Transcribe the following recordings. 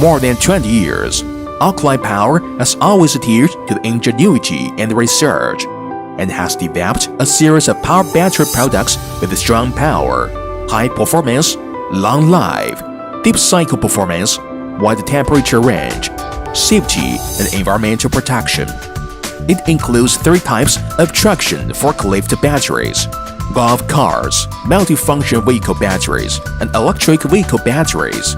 more than 20 years, Aokly Power has always adhered to the ingenuity and research, and has developed a series of power battery products with strong power, high performance, long life, deep cycle performance, wide temperature range, safety, and environmental protection. It includes 3 types of traction forklift batteries: golf cars, multifunction vehicle batteries, and electric vehicle batteries.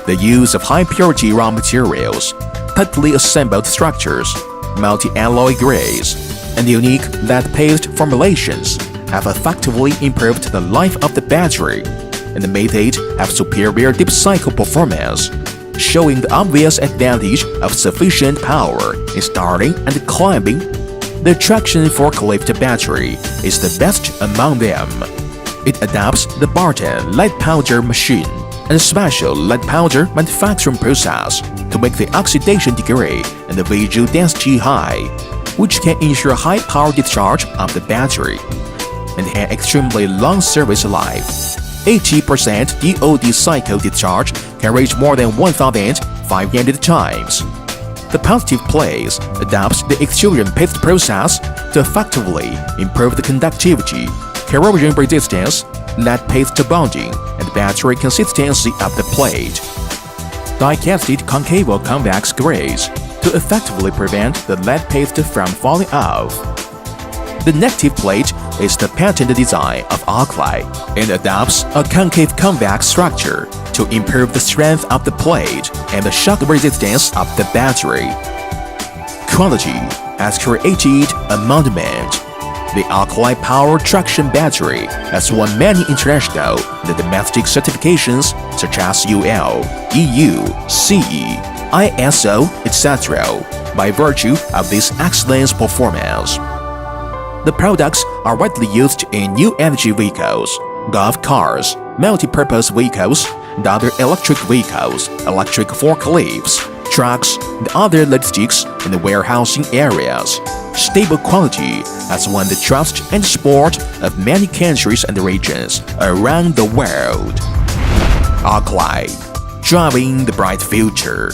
The use of high-purity raw materials, tightly assembled structures, multi-alloy grays, and unique lead-paste formulations have effectively improved the life of the battery and made it have superior deep cycle performance, showing the obvious advantage of sufficient power in starting and climbing. The traction forklift battery is the best among them. It adopts the Barton lead powder machine and a special lead powder manufacturing process to make the oxidation degree and the visual density high, which can ensure high power discharge of the battery and an extremely long service life. 80% DOD cycle discharge can reach more than 1,500 times. The positive place adopts the extrusion paste process to effectively improve the conductivity, corrosion resistance, lead paste bonding, and battery consistency of the plate. Die-casted concave convex grays to effectively prevent the lead paste from falling off. The negative plate is the patented design of Aokly and adopts a concave convex structure to improve the strength of the plate and the shock resistance of the battery. Quality has created a monument. The Aokly Power Traction Battery has won many international and domestic certifications such as UL, EU, CE, ISO, etc. by virtue of this excellent performance. The products are widely used in new energy vehicles, golf cars, multi-purpose vehicles, and other electric vehicles, electric forklifts, trucks, and other logistics and warehousing areas. Stable quality has won the trust and support of many countries and regions around the world. Aokly, driving the bright future.